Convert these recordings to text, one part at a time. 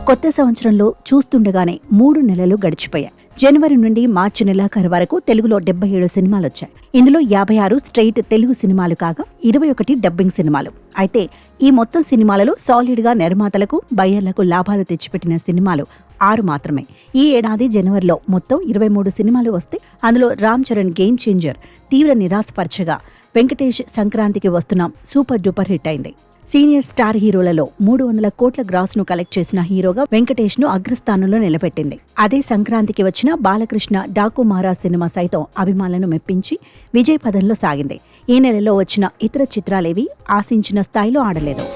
కొత్త సంవత్సరంలో చూస్తుండగానే 3 నెలలు గడిచిపోయాయి. జనవరి నుండి మార్చి నెలాఖరు వరకు తెలుగులో 77 సినిమాలొచ్చాయి. ఇందులో 56 స్ట్రెయిట్ తెలుగు సినిమాలు కాగా 21 డబ్బింగ్ సినిమాలు. అయితే ఈ మొత్తం సినిమాలలో సాలిడ్ గా నిర్మాతలకు, బయ్యర్లకు లాభాలు తెచ్చిపెట్టిన సినిమాలు 6 మాత్రమే. ఈ ఏడాది జనవరిలో మొత్తం 23 సినిమాలు వస్తే అందులో రామ్ చరణ్ గేమ్ చేంజర్ తీవ్ర నిరాశపరచగా, వెంకటేష్ సంక్రాంతికి వస్తున్నాం సూపర్ డూపర్ హిట్ అయింది. సీనియర్ స్టార్ హీరోలలో 300 కోట్ల గ్రాస్ ను కలెక్ట్ చేసిన హీరోగా వెంకటేష్ ను అగ్రస్థానంలో నిలబెట్టింది. అదే సంక్రాంతికి వచ్చిన బాలకృష్ణ డాకు మహారాజ్ సినిమా సైతం అభిమానులను మెప్పించి విజయ పదంలో సాగింది. ఈ నెలలో వచ్చిన ఇతర చిత్రాలేవి ఆశించిన స్థాయిలో ఆడలేదు.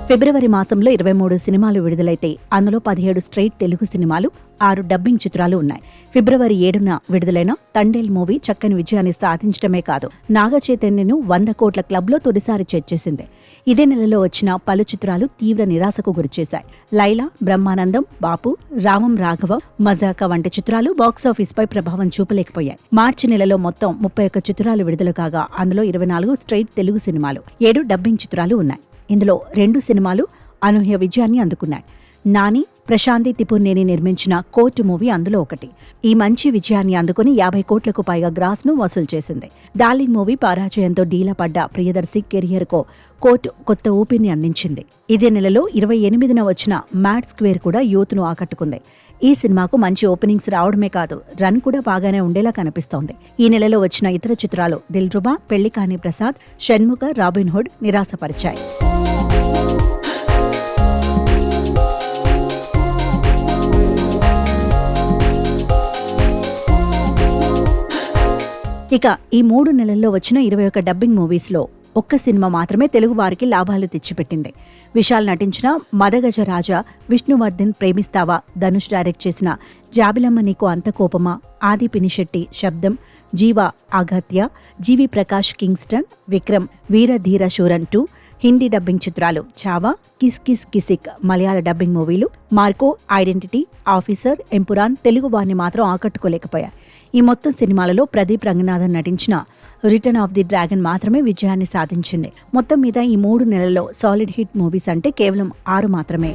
ఫిబ్రవరి మాసంలో 23 సినిమాలు విడుదలైతే అందులో 17 స్ట్రెయిట్ తెలుగు సినిమాలు, 6 డబ్బింగ్ చిత్రాలు ఉన్నాయి. ఫిబ్రవరి 7న విడుదలైన తండేల్ మూవీ చక్కని విజయాన్ని సాధించడమే కాదు, నాగ చైతన్యను 100 కోట్ల క్లబ్లో తొలిసారి చేర్చేసింది. ఇదే నెలలో వచ్చిన పలు చిత్రాలు తీవ్ర నిరాశకు గురిచేశాయి. లైలా, బ్రహ్మానందం, బాపు, రామం రాఘవ, మజాకా వంటి చిత్రాలు బాక్సాఫీస్పై ప్రభావం చూపలేకపోయాయి. మార్చి నెలలో మొత్తం 31 చిత్రాలు విడుదల కాగా అందులో 24 స్ట్రెయిట్ తెలుగు సినిమాలు, 7 డబ్బింగ్ చిత్రాలు ఉన్నాయి. ఇందులో 2 సినిమాలు అనూహ్య విజయాన్ని అందుకున్నాయి. నాని, ప్రశాంతి తిపుర్నేని నిర్మించిన కోర్టు మూవీ అందులో ఒకటి. ఈ మంచి విజయాన్ని అందుకుని 50 కోట్లకు పైగా గ్రాస్ ను వసూలు చేసింది. డార్లింగ్ మూవీ పరాజయంతో డీలా పడ్డ ప్రియదర్శి కెరియర్ కు కోర్టు కొత్త ఊపిరిని అందించింది. ఇదే నెలలో 28న వచ్చిన మ్యాడ్ స్క్వేర్ కూడా యూత్ ను ఆకట్టుకుంది. ఈ సినిమాకు మంచి ఓపెనింగ్స్ రావడమే కాదు, రన్ కూడా బాగానే ఉండేలా కనిపిస్తోంది. ఈ నెలలో వచ్చిన ఇతర చిత్రాలు దిల్రుబా, పెళ్లికాని ప్రసాద్, షణ్ముఖ, రాబిన్ హుడ్ నిరాశపరిచాయి. ఇక ఈ 3 నెలల్లో వచ్చిన 21 డబ్బింగ్ మూవీస్లో ఒక్క సినిమా మాత్రమే తెలుగు వారికి లాభాలు తెచ్చిపెట్టింది. విశాల్ నటించిన మదగజ రాజా, విష్ణువర్ధన్ ప్రేమిస్తావా, ధనుష్ డైరెక్ట్ చేసిన జాబిలమ్మ నీకు అంత కోపమా, ఆది పినిశెట్టి శబ్దం, జీవా అగత్య, జీవి ప్రకాష్ కింగ్స్టన్, విక్రమ్ వీరధీర శూరన్ 2, హిందీ డబ్బింగ్ చిత్రాలు చావా, కిస్ కిస్ కిసిక్, మలయాళ డబ్బింగ్ మూవీలు Marco, identity, officer, Empuraan Telugu వారిని మాత్రం ఆకట్టుకోలేకపోయాయి. ఈ మొత్తం సినిమాలలో ప్రదీప్ రంగనాథన్ నటించిన రిటర్న్ ఆఫ్ ది డ్రాగన్ మాత్రమే విజయాన్ని సాధించింది. మొత్తం మీద ఈ 3 నెలల్లో సాలిడ్ హిట్ మూవీస్ అంటే కేవలం 6 మాత్రమే.